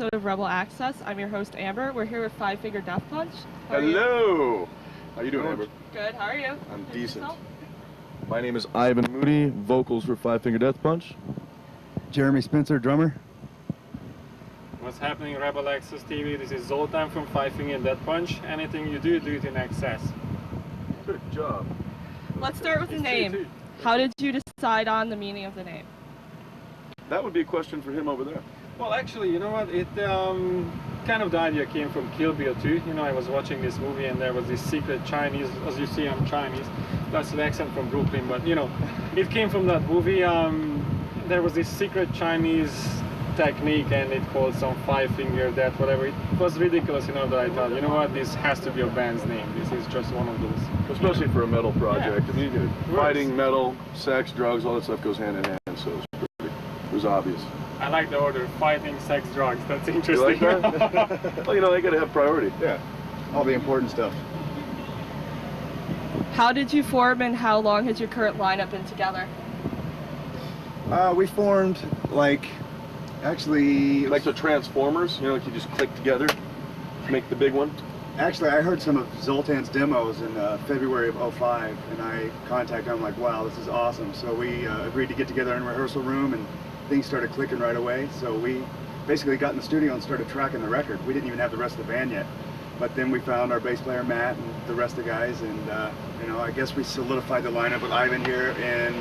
of Rebel Access. I'm your host, Amber. We're here with Five Finger Death Punch. Hello! How you doing, Amber? Good, how are you? I'm decent. Yourself? My name is Ivan Moody, vocals for Five Finger Death Punch. Jeremy Spencer, drummer. What's happening, Rebel Access TV? This is Zoltan from Five Finger Death Punch. Anything you do, do it in excess. Good job. Let's start with the name. How did you decide on the meaning of the name? That would be a question for him over there. Well, actually, you know what? It kind of the idea came from Kill Bill 2. You know, I was watching this movie and there was this secret Chinese. As you see, I'm Chinese. That's an accent from Brooklyn, but you know, it came from that movie. There was this secret Chinese technique and it called some Five Finger Death, whatever. It was ridiculous, you know, that I thought, you know what, this has to be a band's name. This is just one of those. Especially for a metal project. Yeah. I mean, fighting, metal, sex, drugs, all that stuff goes hand in hand, so it was obvious. I like the order: fighting, sex, drugs. That's interesting. You like that? Well, you know, they gotta have priority. Yeah, all the important stuff. How did you form and how long has your current lineup been together? We formed actually Like the Transformers, you know, like you just click together, make the big one. Actually, I heard some of Zoltan's demos in February of '05, and I contacted him like, wow, this is awesome. So we agreed to get together in a rehearsal room, and things started clicking right away. So we basically got in the studio and started tracking the record. We didn't even have the rest of the band yet. But then we found our bass player, Matt, and the rest of the guys, and you know, I guess we solidified the lineup with Ivan here in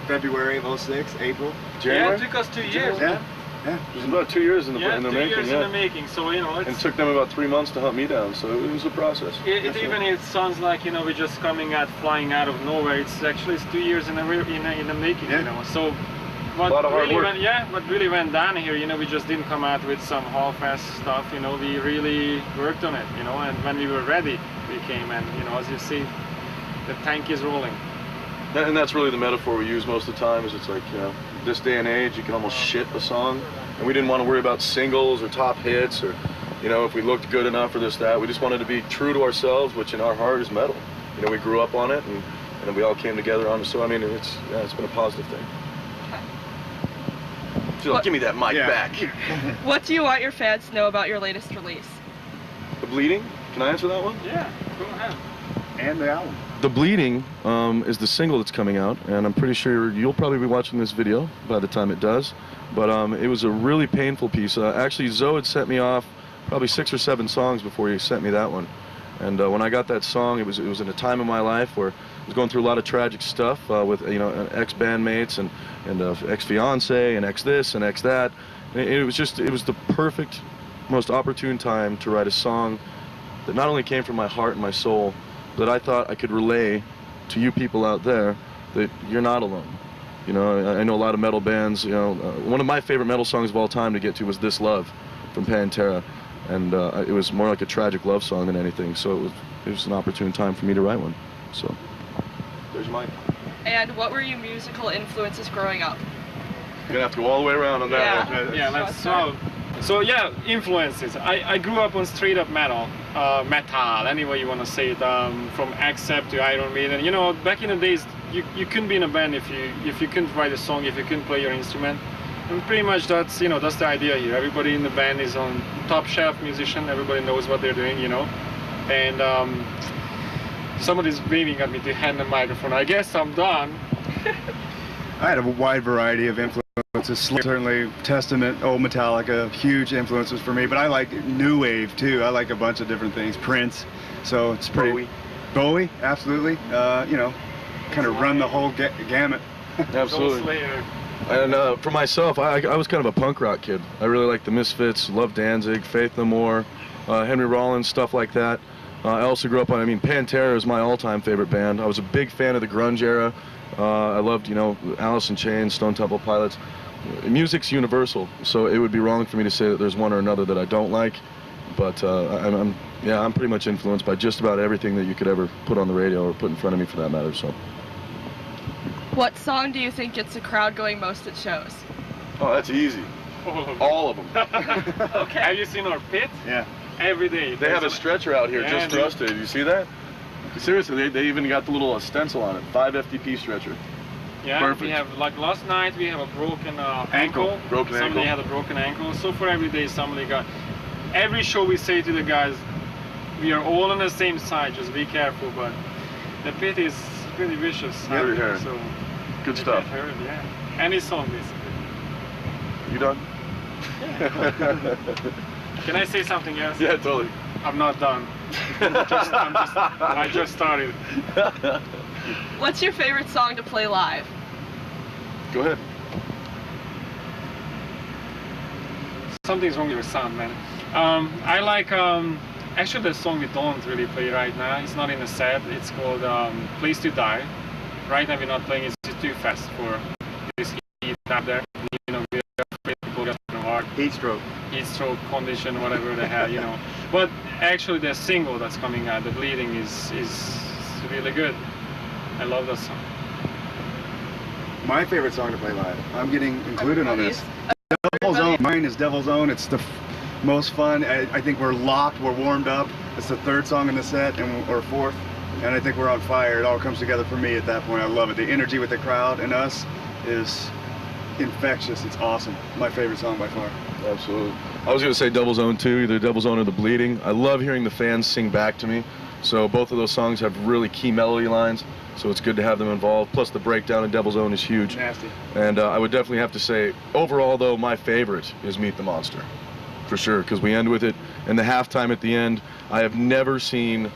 February of '06, April. Yeah, it took us 2 years. Yeah. It was about 2 years in the, Yeah, in the 2 making. years in the making. So you know, And it took them about 3 months to hunt me down, so it was a process. It sounds like, you know, we're just flying out of nowhere. It's actually 2 years in the making. Yeah. You know, so. What a lot of hard really work. what really went down here, you know, we just didn't come out with some half-ass stuff, you know, we really worked on it, you know, and when we were ready, we came, and, you know, as you see, the tank is rolling. And that's really the metaphor we use most of the time, is it's like, you know, this day and age, you can almost shit a song, and we didn't want to worry about singles or top hits, or, you know, if we looked good enough or this, that. We just wanted to be true to ourselves, which in our heart is metal. You know, we grew up on it, and we all came together on it, so, I mean, it's been a positive thing. Phil, give me that mic back. What do you want your fans to know about your latest release? The Bleeding? Can I answer that one? Yeah, go ahead. And the album. The Bleeding is the single that's coming out, and I'm pretty sure you'll probably be watching this video by the time it does. But it was a really painful piece. Actually, Zoe had sent me off probably 6 or 7 songs before he sent me that one. And when I got that song, it was in a time of my life where I was going through a lot of tragic stuff with, you know, ex-bandmates and ex-fiance and ex-this and ex-that. And it was the perfect, most opportune time to write a song that not only came from my heart and my soul, but I thought I could relay to you people out there that you're not alone. You know, I know a lot of metal bands, you know, one of my favorite metal songs of all time to get to was This Love from Pantera. And it was more like a tragic love song than anything, so it was an opportune time for me to write one. So, there's mine. And what were your musical influences growing up? You're gonna have to go all the way around on that one. Yeah, let's so yeah, influences. I grew up on straight up metal, any way you want to say it, from Accept to Iron Maiden. You know, back in the days, you couldn't be in a band if you couldn't write a song, if you couldn't play your instrument. And pretty much that's the idea here. Everybody in the band is on top shelf musician. Everybody knows what they're doing, you know. And somebody's waving at me to hand the microphone. I guess I'm done. I had a wide variety of influences. Certainly Testament, old Metallica, huge influences for me. But I like new wave too. I like a bunch of different things. Prince, so it's pretty. Bowie, absolutely. You know, kind of run the whole gamut. Absolutely. And for myself, I was kind of a punk rock kid. I really liked the Misfits, loved Danzig, Faith No More, Henry Rollins, stuff like that. I also grew up on, Pantera is my all-time favorite band. I was a big fan of the grunge era. I loved, you know, Alice in Chains, Stone Temple Pilots. Music's universal, so it would be wrong for me to say that there's one or another that I don't like. But I'm pretty much influenced by just about everything that you could ever put on the radio or put in front of me, for that matter. So. What song do you think gets the crowd going most at shows? Oh, that's easy. All of them. Okay. Have you seen our pit? Yeah. Every day. They have a stretcher out here just for us to. You see that? Seriously, they even got the little stencil on it. 5 FTP stretcher. Yeah, Perfect. we have, like last night we have a broken ankle. Broken somebody ankle. had a broken ankle. So for every day somebody got. Every show we say to the guys, we are all on the same side. Just be careful. But the pit is pretty vicious. Yeah, we heard. So Good they stuff. get hurt, yeah. Any song basically. You done? Can I say something else? Yeah, totally. I'm not done. I just started. What's your favorite song to play live? Go ahead. Something's wrong with your sound, man. I like, actually the song we don't really play right now. It's not in the set. It's called Place to Die. Right now we're not playing. It's just too fast for this heat up there. You know, we're afraid people get hard. Heat stroke. Heat stroke condition, whatever they have, you know. But actually the single that's coming out, The Bleeding, is really good. I love that song. My favorite song to play live. I'm getting included on this. Devil's Own. Mine is Devil's Own. It's the most fun. I think we're locked. We're warmed up. It's the third song in the set, or fourth, and I think we're on fire. It all comes together for me at that point. I love it. The energy with the crowd and us is infectious. It's awesome. My favorite song by far. Absolutely. I was going to say Devil's Own too, either Devil's Own or The Bleeding. I love hearing the fans sing back to me. So both of those songs have really key melody lines, so it's good to have them involved. Plus the breakdown in Devil's Own is huge. Nasty. And I would definitely have to say, overall though, my favorite is Meet the Monster. For sure, because we end with it. And the halftime at the end, I have never seen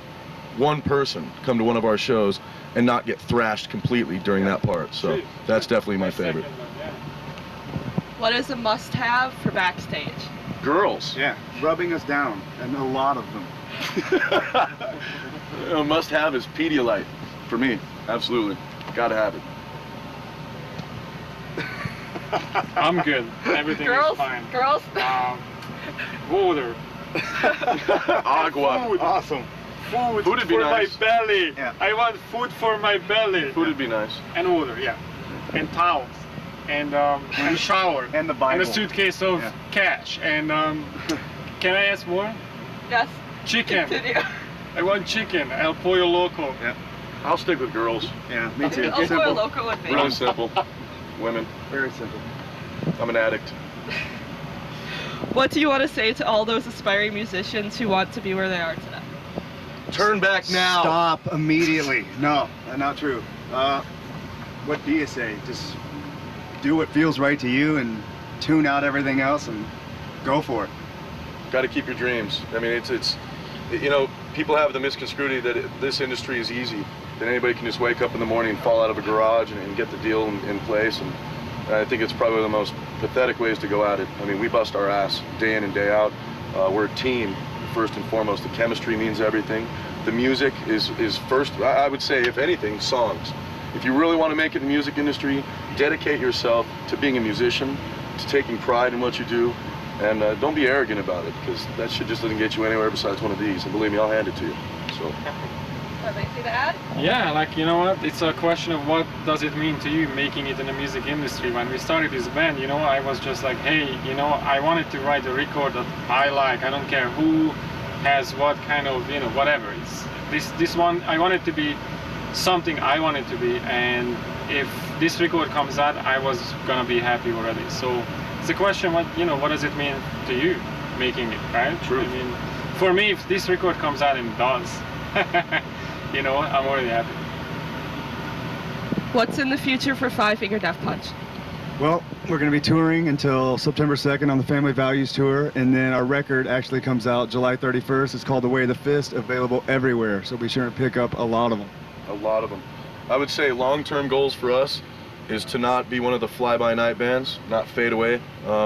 one person come to one of our shows and not get thrashed completely during that part. So that's definitely my favorite. What is a must-have for backstage? Girls. Yeah, rubbing us down, and a lot of them. A must-have is Pedialyte for me. Absolutely, gotta have it. I'm good. Everything Girls? is fine. Girls? Water. Agua. Food. Awesome. Food Food would be for nice. my belly. Yeah. I want food for my belly. Food would be nice. And water, yeah. And towels. And shower. And the Bible. And a suitcase of Yeah. cash. And can I ask more? Yes. Chicken. Continue. I want chicken. El Pollo Loco. Yeah. I'll stick with girls. Yeah, me too. El Pollo Simple. Loco would be. Really simple. Women. Very simple. I'm an addict. What do you want to say to all those aspiring musicians who want to be where they are today? Turn back now. Stop immediately. No, not true. What do you say? Just do what feels right to you and tune out everything else and go for it. Got to keep your dreams. I mean, it's you know, people have the misconstrued that this industry is easy, that anybody can just wake up in the morning and fall out of a garage and get the deal in place. And I think it's probably the most pathetic ways to go at it. I mean, we bust our ass day in and day out. We're a team, first and foremost. The chemistry means everything. The music is first, I would say, if anything, songs. If you really want to make it in the music industry, dedicate yourself to being a musician, to taking pride in what you do, and don't be arrogant about it, because that shit just doesn't get you anywhere besides one of these. And believe me, I'll hand it to you. So. Anything to add? Yeah, like, you know what, it's a question of what does it mean to you making it in the music industry. When we started this band, you know, I was just like, hey, you know, I wanted to write a record that I like. I don't care who has what kind of, you know, whatever. It's this one, I want it to be something I want it to be, and if this record comes out, I was gonna be happy already. So it's a question, what, you know, what does it mean to you making it, right? True. I mean, for me, if this record comes out and it does, you know, I'm already happy. What's in the future for Five Finger Death Punch? Well, we're going to be touring until September 2nd on the Family Values Tour, and then our record actually comes out July 31st. It's called The Way of the Fist, available everywhere, so be sure and pick up a lot of them. A lot of them. I would say long-term goals for us is to not be one of the fly-by-night bands, not fade away.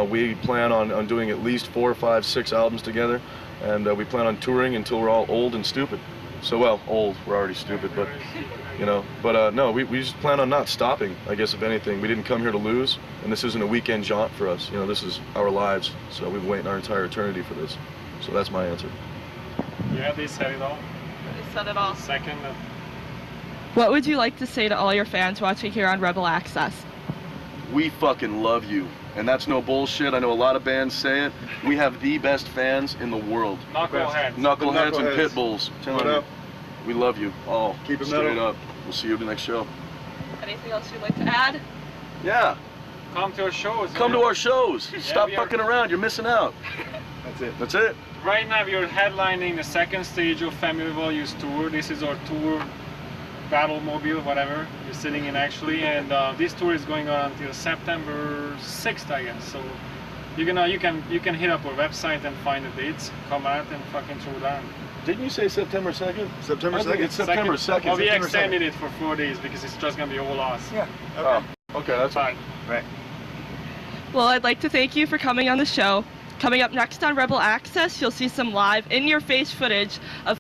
We plan on doing at least 4, 5, 6 albums together, and we plan on touring until we're all old and stupid. So, well, old, we're already stupid, but, you know, but no, we just plan on not stopping, I guess, if anything. We didn't come here to lose, and this isn't a weekend jaunt for us. You know, this is our lives, so we've been waiting our entire eternity for this. So that's my answer. Yeah, they said it all. They said it all. Second, What would you like to say to all your fans watching here on Rebel Access? We fucking love you. And that's no bullshit. I know a lot of bands say it. We have the best fans in the world. knuckleheads. Knuckleheads and Knuckleheads. pit bulls. Telling What you. up? We love you all. Keep it Straight metal. up. We'll see you at the next show. Anything else you'd like to add? Yeah. Come to our shows. Come to our shows. Stop we are- fucking around. You're missing out. That's it. That's it. Right now we are headlining the second stage of Family Values tour. This is our tour, Battlemobile, whatever you're sitting in actually, and this tour is going on until September 6th, I guess. So you can hit up our website and find the dates. Come out and fucking throw down. Didn't you say September 2nd? September I think 2nd. it's September 2nd. Well, we September extended it for 4 days because it's just gonna be all us. Yeah. Oh, okay, that's fine. Right. Well, I'd like to thank you for coming on the show. Coming up next on Rebel Access, you'll see some live, in-your-face footage of